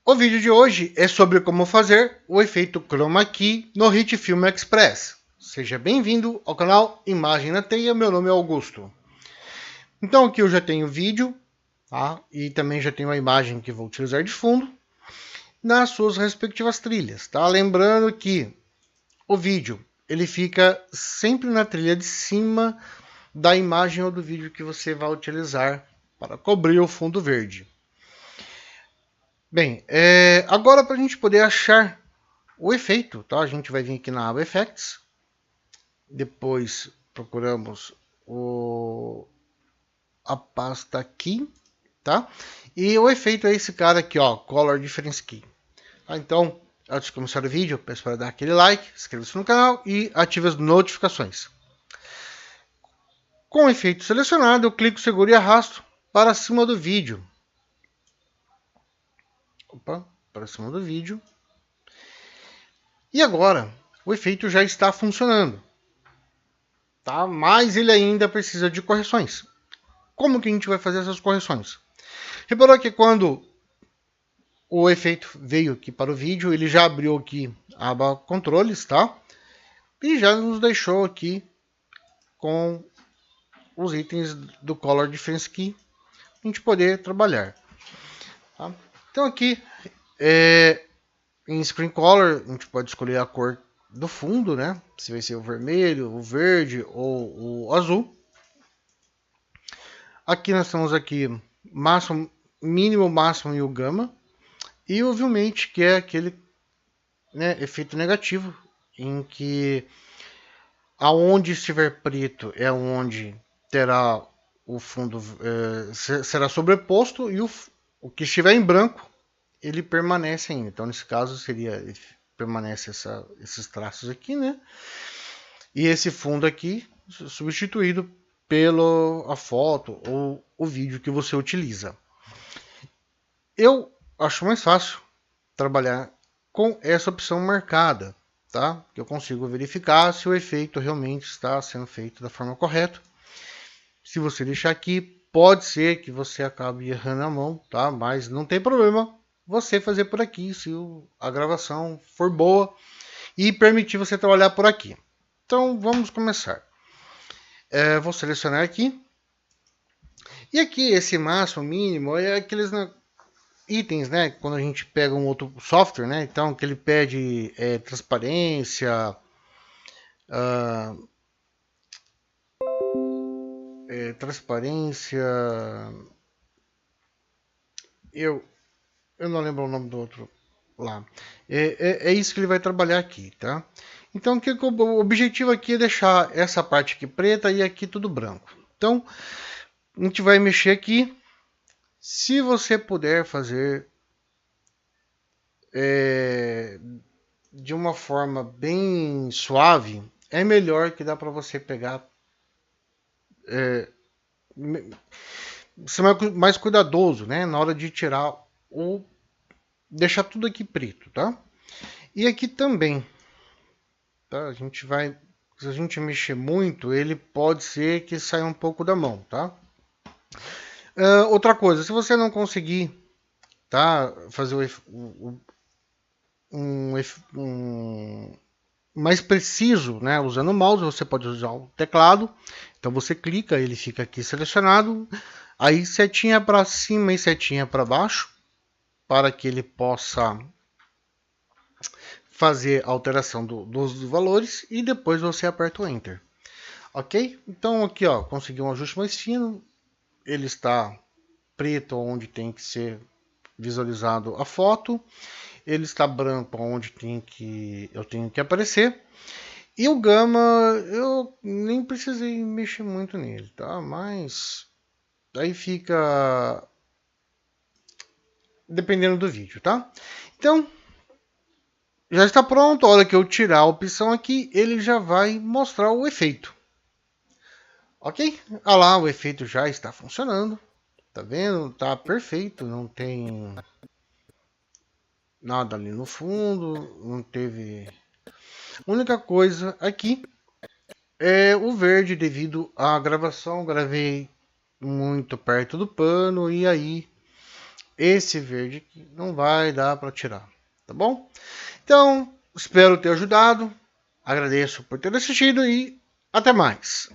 O vídeo de hoje é sobre como fazer o efeito Chroma Key no HitFilm Express. Seja bem-vindo ao canal Imagem na Teia, meu nome é Augusto. Então aqui eu já tenho o vídeo, tá? E também já tenho a imagem que vou utilizar de fundo nas suas respectivas trilhas, tá? Lembrando que o vídeo ele fica sempre na trilha de cima da imagem ou do vídeo que você vai utilizar para cobrir o fundo verde. Bem, agora para a gente poder achar o efeito, tá? A gente vai vir aqui na aba Effects, depois procuramos a pasta Key, tá? E o efeito é esse cara aqui, ó, Color Difference Key. Tá? Então, antes de começar o vídeo, peço para dar aquele like, inscreva-se no canal e ative as notificações. Com o efeito selecionado, eu clico, seguro e arrasto para cima do vídeo. Opa, para cima do vídeo. E agora, o efeito já está funcionando. Tá? Mas ele ainda precisa de correções. Como que a gente vai fazer essas correções? Reparou que quando o efeito veio aqui para o vídeo, ele já abriu aqui a aba controles, tá? E já nos deixou aqui com os itens do Color Difference Key, a gente poder trabalhar. Tá? Então aqui, em Screen Color, a gente pode escolher a cor do fundo, né? Se vai ser o vermelho, o verde ou o azul. Aqui nós temos aqui máximo, mínimo, máximo e o gama. E o Viewmate, que é aquele, né, efeito negativo, em que aonde estiver preto é onde terá o fundo, será sobreposto, e o que estiver em branco, ele permanece ainda. Então, nesse caso, permanece esses traços aqui, né? E esse fundo aqui substituído pela foto ou o vídeo que você utiliza. Eu acho mais fácil trabalhar com essa opção marcada, tá? Que eu consigo verificar se o efeito realmente está sendo feito da forma correta. Se você deixar aqui, pode ser que você acabe errando a mão, tá? Mas não tem problema você fazer por aqui, se a gravação for boa e permitir você trabalhar por aqui. Então, vamos começar. Vou selecionar aqui. E aqui, esse máximo, mínimo, é aqueles itens, né? Quando a gente pega um outro software, né? Então, que ele pede transparência, eu não lembro o nome do outro lá. É isso que ele vai trabalhar aqui, tá? Então, o objetivo aqui é deixar essa parte aqui preta e aqui tudo branco. Então, a gente vai mexer aqui. Se você puder fazer de uma forma bem suave, é melhor, que dá para você pegar ser mais cuidadoso, né, na hora de tirar ou deixar tudo aqui preto, tá? E aqui também, tá? Se a gente mexer muito, ele pode ser que saia um pouco da mão, tá? Outra coisa, se você não conseguir, tá, fazer um mais preciso, né, usando o mouse, você pode usar o teclado. Então você clica, ele fica aqui selecionado, aí setinha para cima e setinha para baixo, para que ele possa fazer a alteração dos valores, e depois você aperta o Enter. Ok? Então aqui, ó, consegui um ajuste mais fino, ele está preto onde tem que ser visualizado a foto, ele está branco onde eu tenho que aparecer. E o gama, eu nem precisei mexer muito nele, tá? Mas aí fica dependendo do vídeo, tá? Então, já está pronto. A hora que eu tirar a opção aqui, ele já vai mostrar o efeito. Ok? Ah lá, o efeito já está funcionando. Tá vendo? Tá perfeito, não tem nada ali no fundo, não teve. A única coisa aqui é o verde, devido à gravação. Gravei muito perto do pano e aí esse verde aqui não vai dar para tirar, tá bom? Então, espero ter ajudado. Agradeço por ter assistido e até mais.